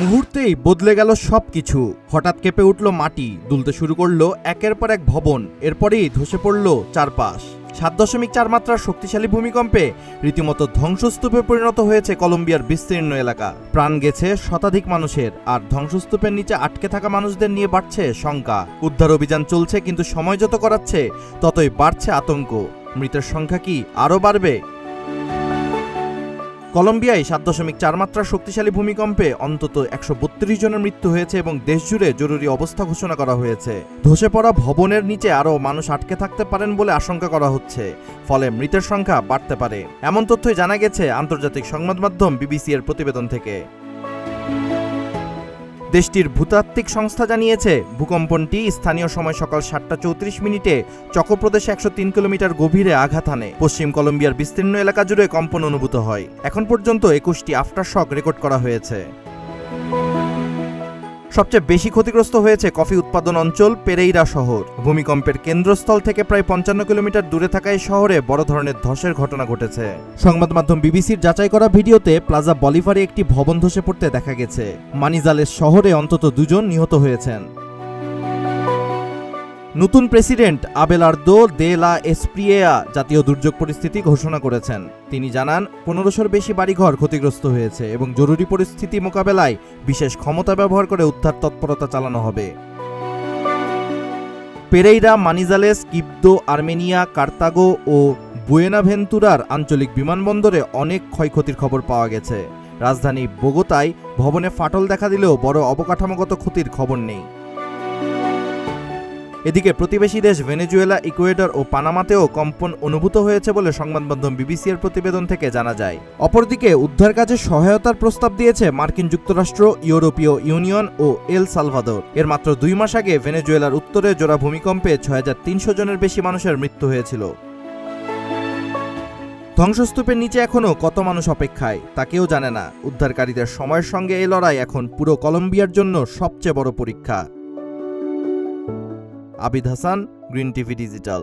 মুহূর্তেই বদলে গেল সবকিছু। হঠাৎ কেঁপে উঠল মাটি, দুলতে শুরু করলো একের পর এক ভবন, এরপরেই ধসে পড়ল চারপাশ। 7.4 মাত্রার শক্তিশালী ভূমিকম্পে রীতিমতো ধ্বংসস্তূপে পরিণত হয়েছে কলম্বিয়ার বিস্তীর্ণ এলাকা। প্রাণ গেছে শতাধিক মানুষের, আর ধ্বংসস্তূপের নিচে আটকে থাকা মানুষদের নিয়ে বাড়ছে শঙ্কা। উদ্ধার অভিযান চলছে, কিন্তু সময় যত গড়াচ্ছে ততই বাড়ছে আতঙ্ক। মৃতের সংখ্যা কি আরও বাড়বে? কলম্বিয়ায় 7.4 মাত্রার শক্তিশালী ভূমিকম্পে অন্তত 132 জনের মৃত্যু হয়েছে এবং দেশজুড়ে জরুরি অবস্থা ঘোষণা করা হয়েছে। ধসে পড়া ভবনের নিচে আরও মানুষ আটকে থাকতে পারেন বলে আশঙ্কা করা হচ্ছে, ফলে মৃতের সংখ্যা বাড়তে পারে। এমন তথ্যই জানা গেছে আন্তর্জাতিক সংবাদ মাধ্যম বিবিসি এর প্রতিবেদন থেকে। দেশটির ভূতাত্ত্বিক সংস্থা জানিয়েছে, ভূকম্পনটি স্থানীয় সময় সকাল 7:34 চকো প্রদেশে 103 কিলোমিটার গভীরে আঘাত হানে। পশ্চিম কলম্বিয়ার বিস্তীর্ণ এলাকা জুড়ে কম্পন অনুভূত হয়। এখন পর্যন্ত 21টি আফটারশক রেকর্ড করা হয়েছে। সবচেয়ে বেশি ক্ষতিগ্রস্ত হয়েছে কফি উৎপাদন অঞ্চল পেরেইরা শহর। ভূমিকম্পের কেন্দ্রস্থল থেকে প্রায় 55 কিলোমিটার দূরে থাকা এই শহরে বড় ধরনের ধসের ঘটনা ঘটেছে। সংবাদ মাধ্যম বিবিসির যাচাই করা ভিডিওতে প্লাজা বলিভারে একটি ভবন ধসে পড়তে দেখা গেছে। মানিজালেস শহরে অন্তত 2 জন নিহত হয়েছেন। নতুন প্রেসিডেন্ট আবেলার্দো দে লা এসপ্রিয়েয়া জাতীয় দুর্যোগ পরিস্থিতি ঘোষণা করেছেন। তিনি জানান, 1500-র বেশি বাড়িঘর ক্ষতিগ্রস্ত হয়েছে এবং জরুরি পরিস্থিতি মোকাবেলায় বিশেষ ক্ষমতা ব্যবহার করে উদ্ধার তৎপরতা চালানো হবে। পেরেইরা, মানিজালেস, কিবদো, আর্মেনিয়া, কার্তাগো ও বুয়েনাভেন্তুরার আঞ্চলিক বিমানবন্দরে অনেক ক্ষয়ক্ষতির খবর পাওয়া গেছে। রাজধানী বোগোতায় ভবনে ফাটল দেখা দিলেও বড় অবকাঠামোগত ক্ষতির খবর নেই। এদিকে প্রতিবেশী দেশ ভেনেজুয়েলা, ইকুয়েডর ও পানামাতেও কম্পন অনুভূত হয়েছে বলে সংবাদ মাধ্যম বিবিসি এর প্রতিবেদন থেকে জানা যায়। অপরদিকে উদ্ধার কাজে সহায়তার প্রস্তাব দিয়েছে মার্কিন যুক্তরাষ্ট্র, ইউরোপীয় ইউনিয়ন ও এল সালভাদোর। এর মাত্র 2 মাস আগে ভেনেজুয়েলার উত্তরে জোড়া ভূমিকম্পে 6300 জনের বেশি মানুষের মৃত্যু হয়েছিল। ধ্বংসস্তূপের নিচে এখনও কত মানুষ অপেক্ষায় তা কেউ জানে না। উদ্ধারকারীদের সময়ের সঙ্গে এই লড়াই এখন পুরো কলম্বিয়ার জন্য সবচেয়ে বড় পরীক্ষা। Abid Hasan, green TV digital.